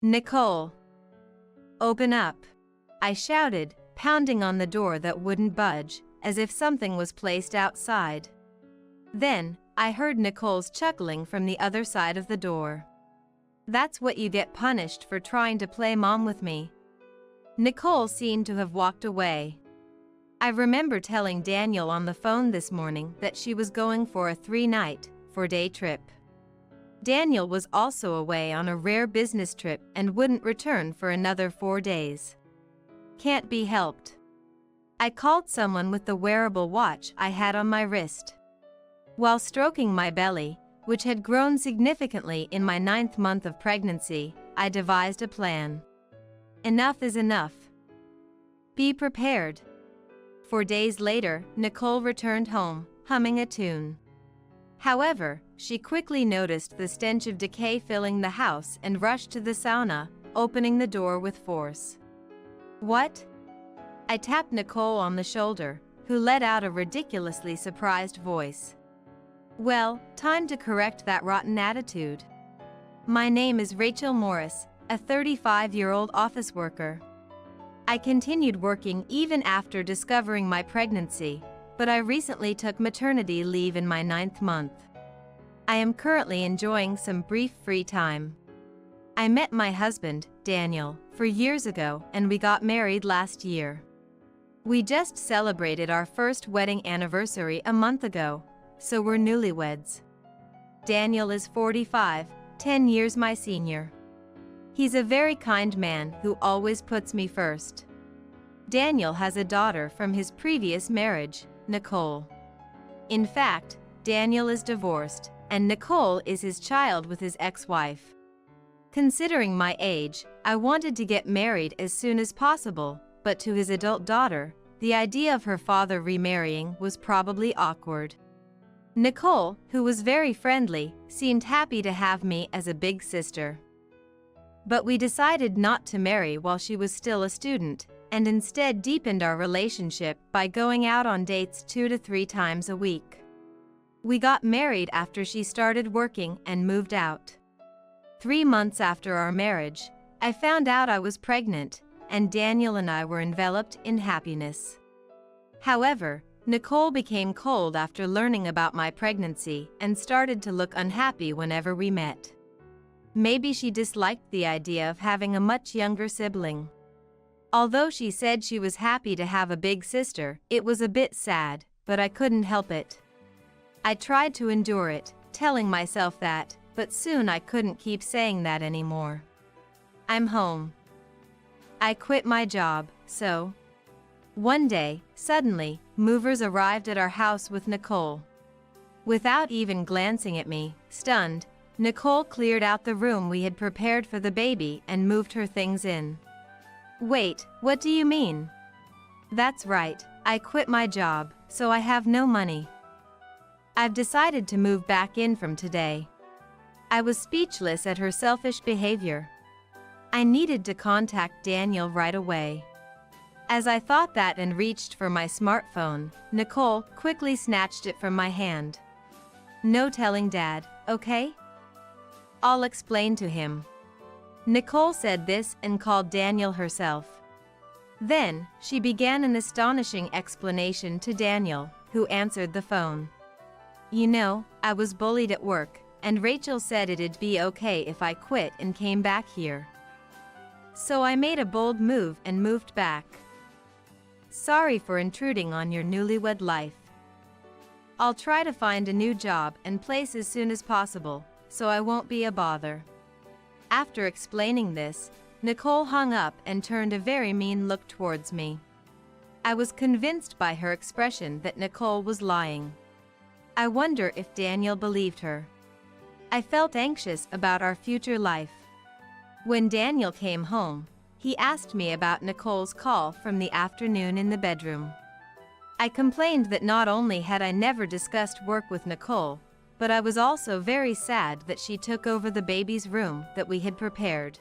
"Nicole! Open up!" I shouted, pounding on the door that wouldn't budge, as if something was placed outside. Then, I heard Nicole's chuckling from the other side of the door. "That's what you get punished for trying to play mom with me." Nicole seemed to have walked away. I remember telling Daniel on the phone this morning that she was going for a 3-night, 4-day trip. Daniel was also away on a rare business trip and wouldn't return for another 4 days. Can't be helped. I called someone with the wearable watch I had on my wrist. While stroking my belly, which had grown significantly in my 9th month of pregnancy, I devised a plan. Enough is enough. Be prepared. 4 days later, Nicole returned home, humming a tune. However, she quickly noticed the stench of decay filling the house and rushed to the sauna, opening the door with force. "What?" I tapped Nicole on the shoulder, who let out a ridiculously surprised voice. "Well, time to correct that rotten attitude. My name is Rachel Morris, a 35-year-old office worker. I continued working even after discovering my pregnancy, but I recently took maternity leave in my 9th month. I am currently enjoying some brief free time. I met my husband, Daniel, 4 years ago, and we got married last year. We just celebrated our first wedding anniversary a month ago, so we're newlyweds. Daniel is 45, 10 years my senior. He's a very kind man who always puts me first. Daniel has a daughter from his previous marriage, Nicole. In fact, Daniel is divorced, and Nicole is his child with his ex-wife. Considering my age, I wanted to get married as soon as possible, but to his adult daughter, the idea of her father remarrying was probably awkward. Nicole, who was very friendly, seemed happy to have me as a big sister. But we decided not to marry while she was still a student, and instead deepened our relationship by going out on dates 2 to 3 times a week. We got married after she started working and moved out. 3 months after our marriage, I found out I was pregnant, and Daniel and I were enveloped in happiness. However, Nicole became cold after learning about my pregnancy and started to look unhappy whenever we met. Maybe she disliked the idea of having a much younger sibling. Although she said she was happy to have a big sister, it was a bit sad, but I couldn't help it. I tried to endure it, telling myself that, but soon I couldn't keep saying that anymore. I'm home. I quit my job, so. One day, suddenly, movers arrived at our house with Nicole. Without even glancing at me, stunned, Nicole cleared out the room we had prepared for the baby and moved her things in. "Wait, what do you mean?" "That's right, I quit my job, so I have no money. I've decided to move back in from today." I was speechless at her selfish behavior. I needed to contact Daniel right away. As I thought that and reached for my smartphone, Nicole quickly snatched it from my hand. "No telling Dad, okay? I'll explain to him." Nicole said this and called Daniel herself. Then, she began an astonishing explanation to Daniel, who answered the phone. "You know, I was bullied at work, and Rachel said it'd be okay if I quit and came back here. So I made a bold move and moved back. Sorry for intruding on your newlywed life. I'll try to find a new job and place as soon as possible, so I won't be a bother." After explaining this, Nicole hung up and turned a very mean look towards me. I was convinced by her expression that Nicole was lying. I wonder if Daniel believed her. I felt anxious about our future life. When Daniel came home, he asked me about Nicole's call from the afternoon in the bedroom. I complained that not only had I never discussed work with Nicole, but I was also very sad that she took over the baby's room that we had prepared.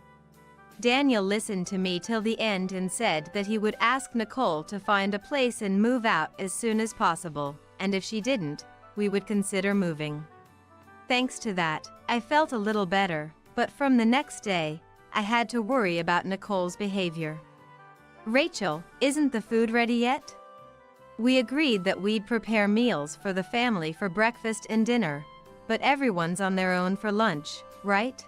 Daniel listened to me till the end and said that he would ask Nicole to find a place and move out as soon as possible, and if she didn't, we would consider moving. Thanks to that, I felt a little better, but from the next day, I had to worry about Nicole's behavior. "Rachel, isn't the food ready yet?" We agreed that we'd prepare meals for the family for breakfast and dinner, but everyone's on their own for lunch, right?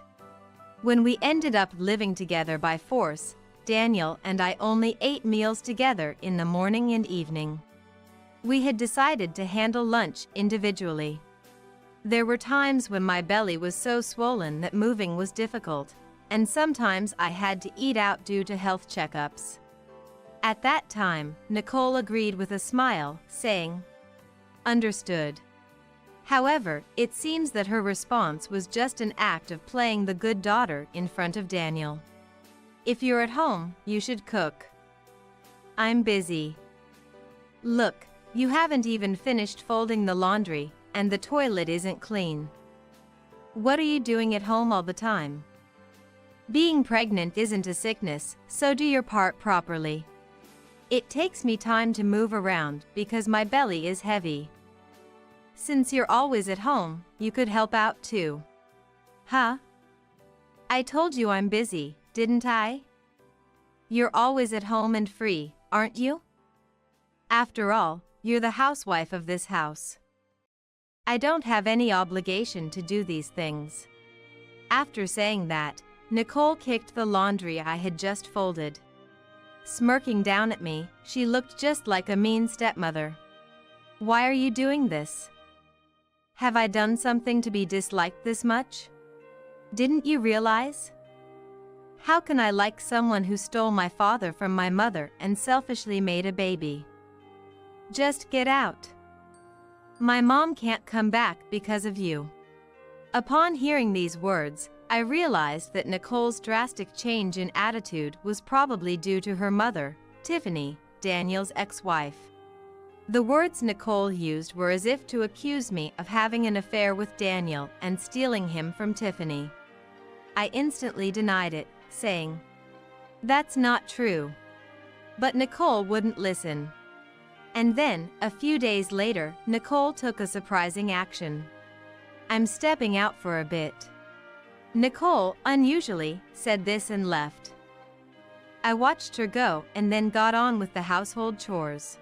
When we ended up living together by force, Daniel and I only ate meals together in the morning and evening. We had decided to handle lunch individually. There were times when my belly was so swollen that moving was difficult, and sometimes I had to eat out due to health checkups. At that time, Nicole agreed with a smile, saying, "Understood." However, it seems that her response was just an act of playing the good daughter in front of Daniel. "If you're at home, you should cook." "I'm busy." "Look, you haven't even finished folding the laundry, and the toilet isn't clean. What are you doing at home all the time?" "Being pregnant isn't a sickness, so do your part properly." "It takes me time to move around because my belly is heavy." "Since you're always at home, you could help out too." "Huh? I told you I'm busy, didn't I?" "You're always at home and free, aren't you? After all, you're the housewife of this house." "I don't have any obligation to do these things." After saying that, Nicole kicked the laundry I had just folded. Smirking down at me, she looked just like a mean stepmother. "Why are you doing this? Have I done something to be disliked this much? Didn't you realize? How can I like someone who stole my father from my mother and selfishly made a baby? Just get out. My mom can't come back because of you." Upon hearing these words, I realized that Nicole's drastic change in attitude was probably due to her mother, Tiffany, Daniel's ex-wife. The words Nicole used were as if to accuse me of having an affair with Daniel and stealing him from Tiffany. I instantly denied it, saying, "That's not true." But Nicole wouldn't listen. And then, a few days later, Nicole took a surprising action. "I'm stepping out for a bit." Nicole, unusually, said this and left. I watched her go and then got on with the household chores.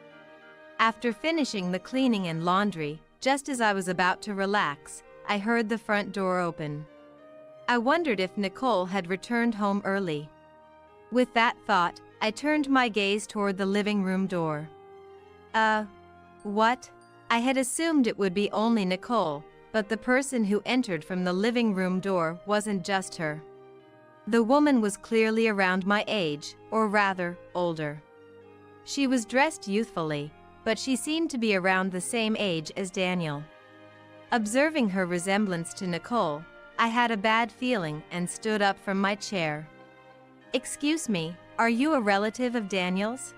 After finishing the cleaning and laundry, just as I was about to relax, I heard the front door open. I wondered if Nicole had returned home early. With that thought, I turned my gaze toward the living room door. What? I had assumed it would be only Nicole, but the person who entered from the living room door wasn't just her. The woman was clearly around my age, or rather, older. She was dressed youthfully, but she seemed to be around the same age as Daniel. Observing her resemblance to Nicole, I had a bad feeling and stood up from my chair. "Excuse me, are you a relative of Daniel's?"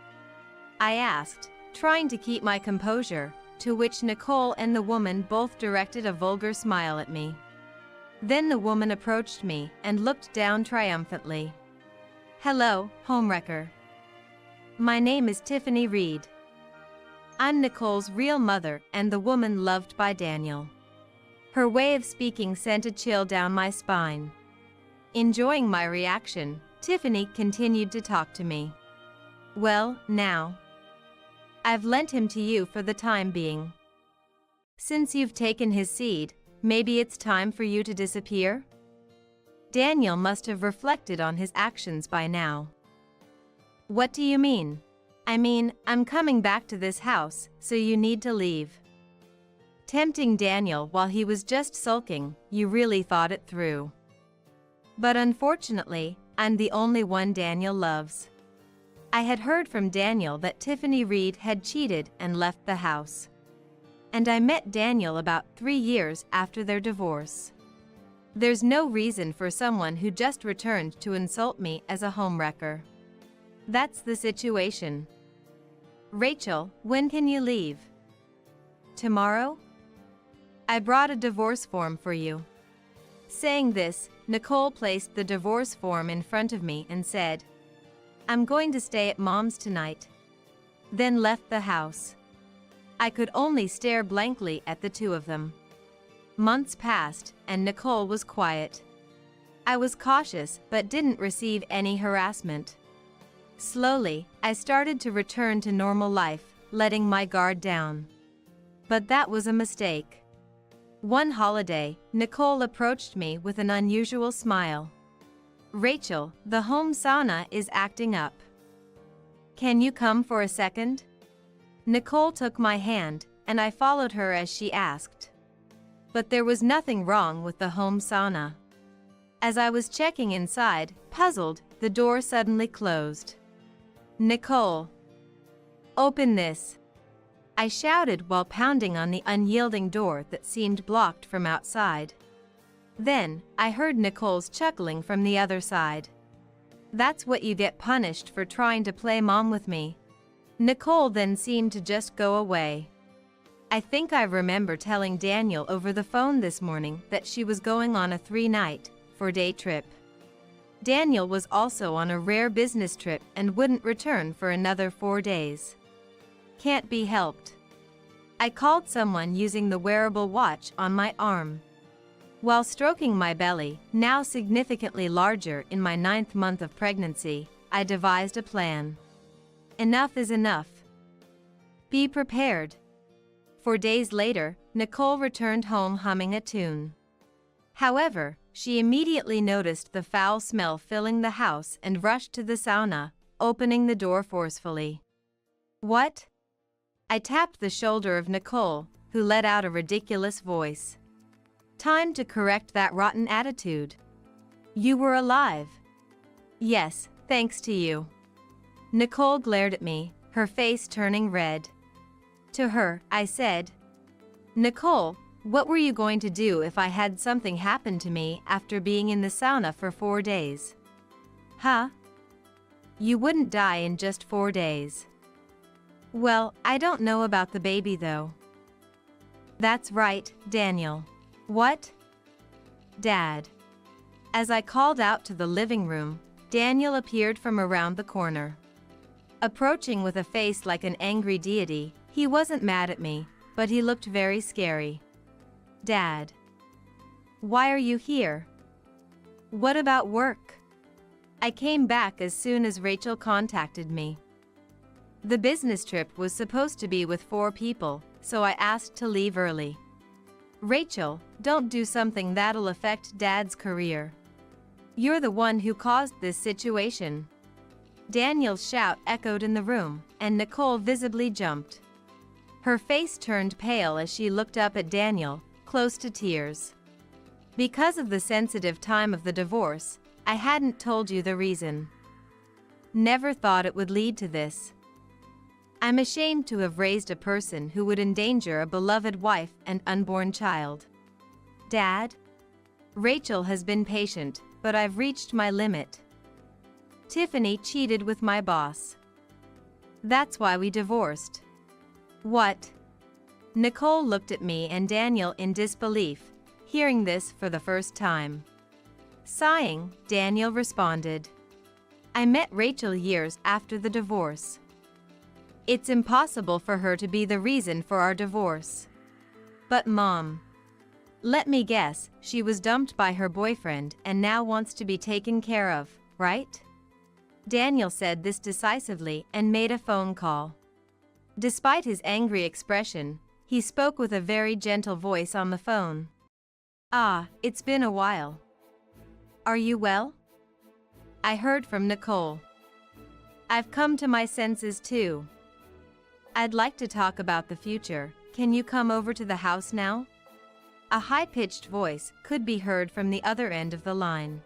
I asked, trying to keep my composure, to which Nicole and the woman both directed a vulgar smile at me. Then the woman approached me and looked down triumphantly. "Hello, homewrecker. My name is Tiffany Reed. I'm Nicole's real mother and the woman loved by Daniel." Her way of speaking sent a chill down my spine. Enjoying my reaction, Tiffany continued to talk to me. "Well, now, I've lent him to you for the time being. Since you've taken his seed, maybe it's time for you to disappear?" Daniel must have reflected on his actions by now. "What do you mean?" "I mean, I'm coming back to this house, so you need to leave." Tempting Daniel while he was just sulking, you really thought it through. But unfortunately, I'm the only one Daniel loves. I had heard from Daniel that Tiffany Reed had cheated and left the house. And I met Daniel about 3 years after their divorce. There's no reason for someone who just returned to insult me as a homewrecker. That's the situation. "Rachel, when can you leave?" "Tomorrow? I brought a divorce form for you." Saying this, Nicole placed the divorce form in front of me and said, "I'm going to stay at Mom's tonight." Then left the house. I could only stare blankly at the two of them. Months passed, and Nicole was quiet. I was cautious but didn't receive any harassment. Slowly, I started to return to normal life, letting my guard down. But that was a mistake. One holiday, Nicole approached me with an unusual smile. "Rachel, the home sauna is acting up. Can you come for a second?" Nicole took my hand, and I followed her as she asked. But there was nothing wrong with the home sauna. As I was checking inside, puzzled, the door suddenly closed. "Nicole, open this!" I shouted while pounding on the unyielding door that seemed blocked from outside. Then, I heard Nicole's chuckling from the other side. "That's what you get punished for trying to play mom with me." Nicole then seemed to just go away. I think I remember telling Daniel over the phone this morning that she was going on a 3-night, 4-day trip. Daniel was also on a rare business trip and wouldn't return for another 4 days. Can't be helped. I called someone using the wearable watch on my arm. While stroking my belly, now significantly larger in my 9th month of pregnancy, I devised a plan. Enough is enough. Be prepared. 4 days later, Nicole returned home humming a tune. However, she immediately noticed the foul smell filling the house and rushed to the sauna, opening the door forcefully. "What?" I tapped the shoulder of Nicole, who let out a ridiculous voice. "Time to correct that rotten attitude. You were alive." "Yes, thanks to you." Nicole glared at me, her face turning red. To her, I said, "Nicole, what were you going to do if I had something happen to me after being in the sauna for 4 days? Huh? You wouldn't die in just 4 days." "Well, I don't know about the baby though." "That's right, Daniel." "What?" "Dad." As I called out to the living room, Daniel appeared from around the corner. Approaching with a face like an angry deity, he wasn't mad at me, but he looked very scary. "Dad. Why are you here? What about work?" I came back as soon as Rachel contacted me. The business trip was supposed to be with 4 people, so I asked to leave early. "Rachel, don't do something that'll affect Dad's career. You're the one who caused this situation." Daniel's shout echoed in the room, and Nicole visibly jumped. Her face turned pale as she looked up at Daniel, close to tears. "Because of the sensitive time of the divorce, I hadn't told you the reason. Never thought it would lead to this. I'm ashamed to have raised a person who would endanger a beloved wife and unborn child. Dad? Rachel has been patient, but I've reached my limit. Tiffany cheated with my boss. That's why we divorced." "What?" Nicole looked at me and Daniel in disbelief, hearing this for the first time. Sighing, Daniel responded, "I met Rachel years after the divorce. It's impossible for her to be the reason for our divorce." "But Mom, let me guess, she was dumped by her boyfriend and now wants to be taken care of, right?" Daniel said this decisively and made a phone call. Despite his angry expression, he spoke with a very gentle voice on the phone. "Ah, it's been a while. Are you well?" I heard from Nicole. "I've come to my senses too. I'd like to talk about the future. Can you come over to the house now?" A high-pitched voice could be heard from the other end of the line.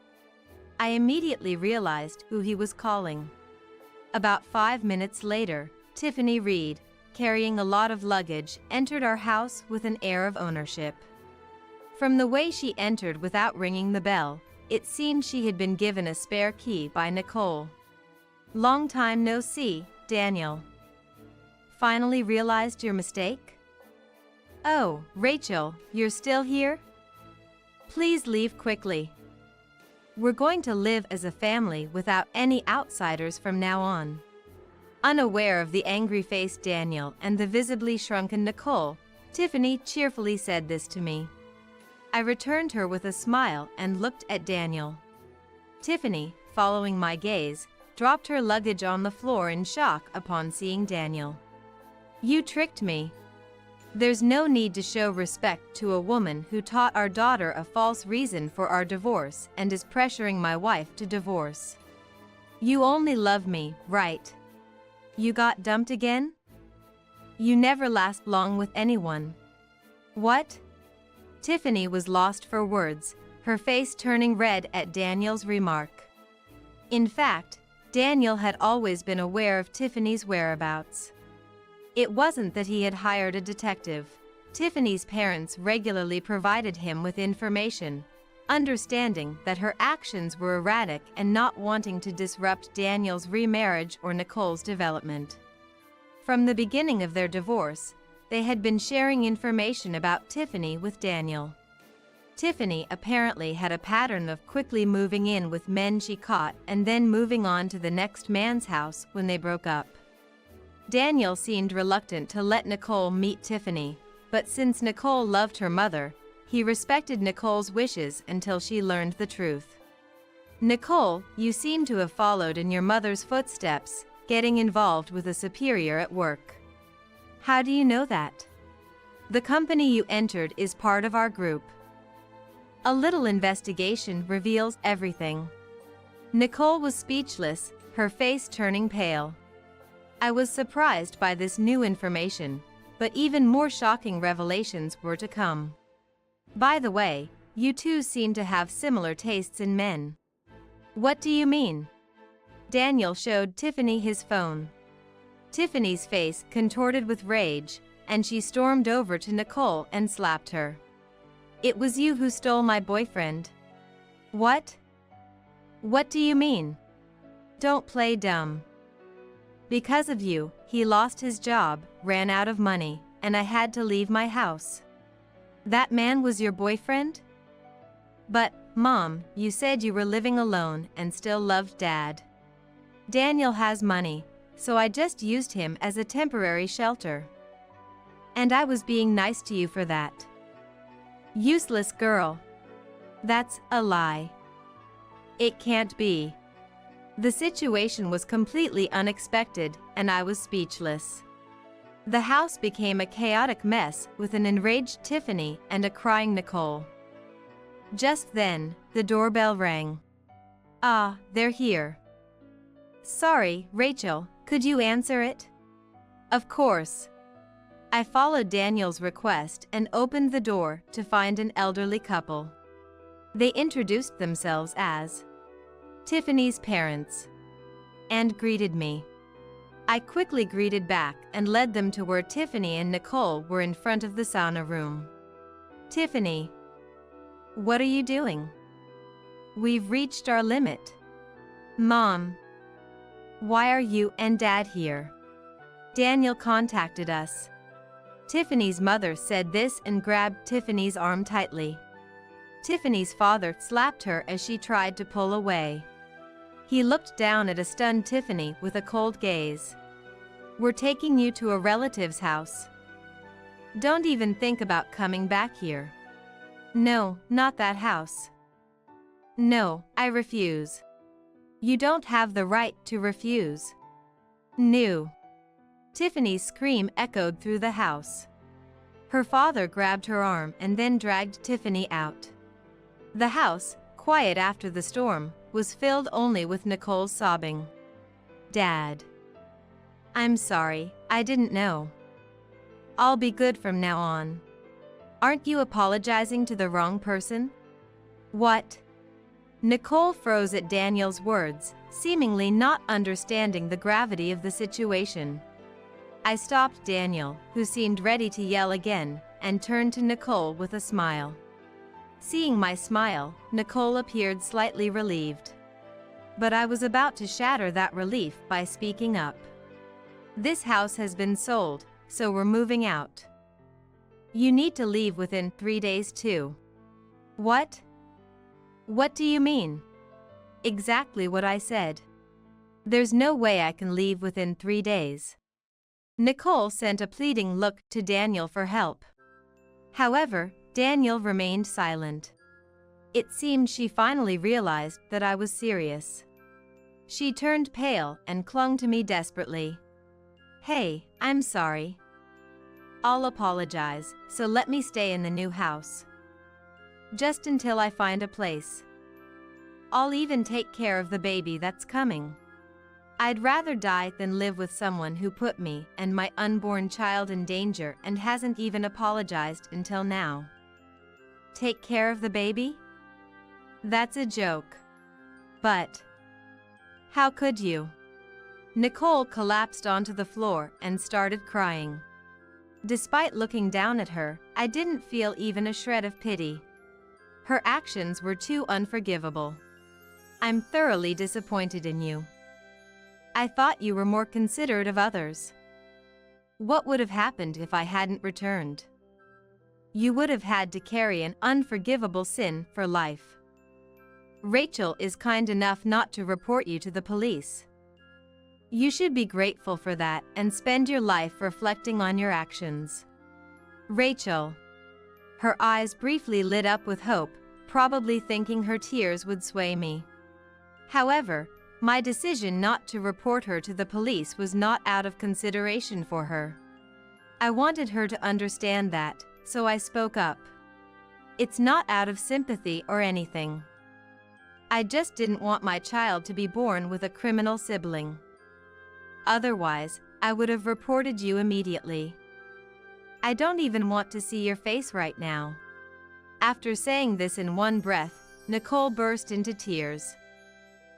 I immediately realized who he was calling. About 5 minutes later, Tiffany Reed, carrying a lot of luggage, entered our house with an air of ownership. From the way she entered without ringing the bell, it seemed she had been given a spare key by Nicole. "Long time no see, Daniel. Finally realized your mistake? Oh, Rachel, you're still here? Please leave quickly. We're going to live as a family without any outsiders from now on." Unaware of the angry-faced Daniel and the visibly shrunken Nicole, Tiffany cheerfully said this to me. I returned her with a smile and looked at Daniel. Tiffany, following my gaze, dropped her luggage on the floor in shock upon seeing Daniel. You tricked me. There's no need to show respect to a woman who taught our daughter a false reason for our divorce and is pressuring my wife to divorce. You only love me, right? You got dumped again? You never last long with anyone. What? Tiffany was lost for words, her face turning red at Daniel's remark. In fact, Daniel had always been aware of Tiffany's whereabouts. It wasn't that he had hired a detective. Tiffany's parents regularly provided him with information, understanding that her actions were erratic and not wanting to disrupt Daniel's remarriage or Nicole's development. From the beginning of their divorce, they had been sharing information about Tiffany with Daniel. Tiffany apparently had a pattern of quickly moving in with men she caught and then moving on to the next man's house when they broke up. Daniel seemed reluctant to let Nicole meet Tiffany, but since Nicole loved her mother, he respected Nicole's wishes until she learned the truth. Nicole, you seem to have followed in your mother's footsteps, getting involved with a superior at work. How do you know that? The company you entered is part of our group. A little investigation reveals everything. Nicole was speechless, her face turning pale. I was surprised by this new information, but even more shocking revelations were to come. By the way, you two seem to have similar tastes in men. What do you mean? Daniel showed Tiffany his phone. Tiffany's face contorted with rage, and she stormed over to Nicole and slapped her. It was you who stole my boyfriend. What? What do you mean? Don't play dumb. Because of you, he lost his job, ran out of money, and I had to leave my house. That man was your boyfriend? But, Mom, you said you were living alone and still loved Dad. Daniel has money, so I just used him as a temporary shelter. And I was being nice to you for that. Useless girl. That's a lie. It can't be. The situation was completely unexpected, and I was speechless. The house became a chaotic mess with an enraged Tiffany and a crying Nicole. Just then, the doorbell rang. Ah, they're here. Sorry, Rachel, could you answer it? Of course. I followed Daniel's request and opened the door to find an elderly couple. They introduced themselves as Tiffany's parents and greeted me. I quickly greeted back and led them to where Tiffany and Nicole were in front of the sauna room. Tiffany, what are you doing? We've reached our limit. Mom, why are you and Dad here? Daniel contacted us. Tiffany's mother said this and grabbed Tiffany's arm tightly. Tiffany's father slapped her as she tried to pull away. He looked down at a stunned Tiffany with a cold gaze. We're taking you to a relative's house. Don't even think about coming back here. No, not that house. No, I refuse. You don't have the right to refuse. No. Tiffany's scream echoed through the house. Her father grabbed her arm and then dragged Tiffany out. The house, quiet after the storm, was filled only with Nicole's sobbing. Dad. I'm sorry, I didn't know. I'll be good from now on. Aren't you apologizing to the wrong person? What? Nicole froze at Daniel's words, seemingly not understanding the gravity of the situation. I stopped Daniel, who seemed ready to yell again, and turned to Nicole with a smile. Seeing my smile, Nicole appeared slightly relieved. But I was about to shatter that relief by speaking up. This house has been sold, so we're moving out. You need to leave within 3 days too. What? What do you mean? Exactly what I said. There's no way I can leave within 3 days. Nicole sent a pleading look to Daniel for help. However, Daniel remained silent. It seemed she finally realized that I was serious. She turned pale and clung to me desperately. "Hey, I'm sorry. I'll apologize, so let me stay in the new house. Just until I find a place. I'll even take care of the baby that's coming. I'd rather die than live with someone who put me and my unborn child in danger and hasn't even apologized until now." "Take care of the baby? That's a joke. But how could you?" Nicole collapsed onto the floor and started crying. Despite looking down at her, I didn't feel even a shred of pity. Her actions were too unforgivable. "I'm thoroughly disappointed in you. I thought you were more considerate of others. What would have happened if I hadn't returned? You would have had to carry an unforgivable sin for life. Rachel is kind enough not to report you to the police. You should be grateful for that and spend your life reflecting on your actions." Rachel. Her eyes briefly lit up with hope, probably thinking her tears would sway me. However, my decision not to report her to the police was not out of consideration for her. I wanted her to understand that, so I spoke up. "It's not out of sympathy or anything. I just didn't want my child to be born with a criminal sibling. Otherwise, I would have reported you immediately. I don't even want to see your face right now." After saying this in one breath, Nicole burst into tears.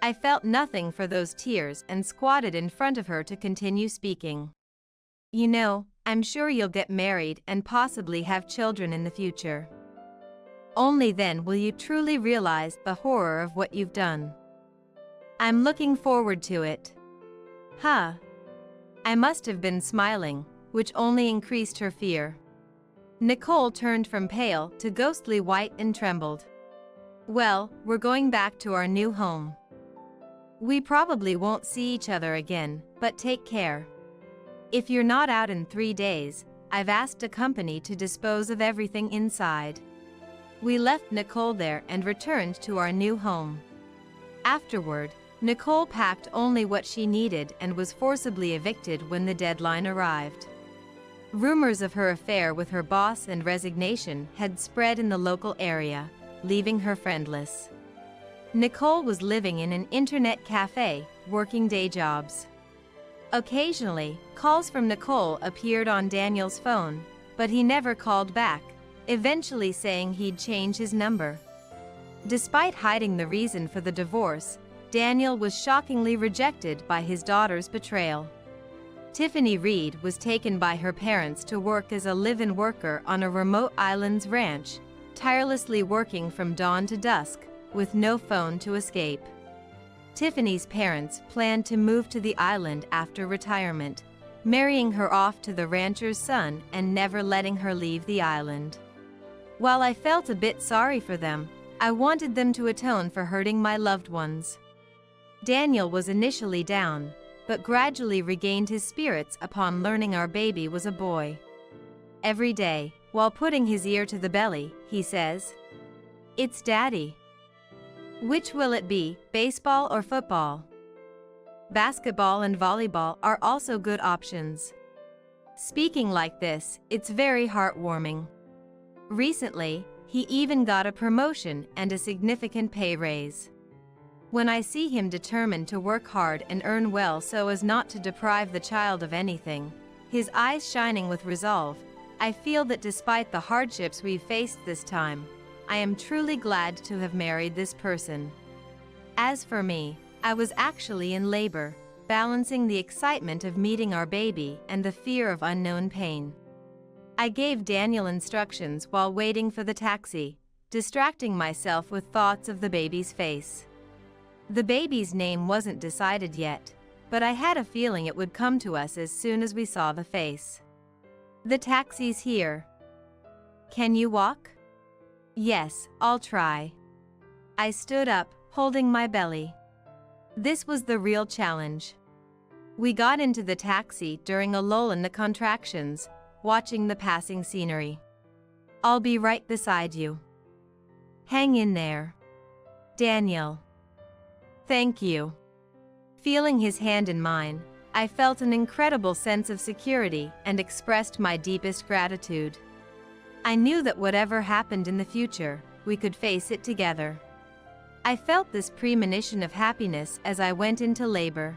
I felt nothing for those tears and squatted in front of her to continue speaking. "You know, I'm sure you'll get married and possibly have children in the future. Only then will you truly realize the horror of what you've done. I'm looking forward to it." Huh. I must have been smiling, which only increased her fear. Nicole turned from pale to ghostly white and trembled. "Well, we're going back to our new home. We probably won't see each other again, but take care. If you're not out in 3 days, I've asked a company to dispose of everything inside." We left Nicole there and returned to our new home. Afterward, Nicole packed only what she needed and was forcibly evicted when the deadline arrived. Rumors of her affair with her boss and resignation had spread in the local area, leaving her friendless. Nicole was living in an internet cafe, working day jobs. Occasionally, calls from Nicole appeared on Daniel's phone, but he never called back, eventually saying he'd change his number. Despite hiding the reason for the divorce, Daniel was shockingly rejected by his daughter's betrayal. Tiffany Reed was taken by her parents to work as a live-in worker on a remote island's ranch, tirelessly working from dawn to dusk, with no phone to escape. Tiffany's parents planned to move to the island after retirement, marrying her off to the rancher's son and never letting her leave the island. While I felt a bit sorry for them, I wanted them to atone for hurting my loved ones. Daniel was initially down, but gradually regained his spirits upon learning our baby was a boy. Every day, while putting his ear to the belly, he says, "It's Daddy. Which will it be, baseball or football?" Basketball and volleyball are also good options. Speaking like this, it's very heartwarming. Recently, he even got a promotion and a significant pay raise. When I see him determined to work hard and earn well so as not to deprive the child of anything, his eyes shining with resolve, I feel that despite the hardships we've faced this time, I am truly glad to have married this person. As for me, I was actually in labor, balancing the excitement of meeting our baby and the fear of unknown pain. I gave Daniel instructions while waiting for the taxi, distracting myself with thoughts of the baby's face. The baby's name wasn't decided yet, but I had a feeling it would come to us as soon as we saw the face. "The taxi's here. Can you walk?" "Yes, I'll try." I stood up, holding my belly. This was the real challenge. We got into the taxi during a lull in the contractions, watching the passing scenery. "I'll be right beside you." Hang in there. Daniel. Thank you. Feeling his hand in mine, I felt an incredible sense of security and expressed my deepest gratitude. I knew that whatever happened in the future, we could face it together. I felt this premonition of happiness as I went into labor,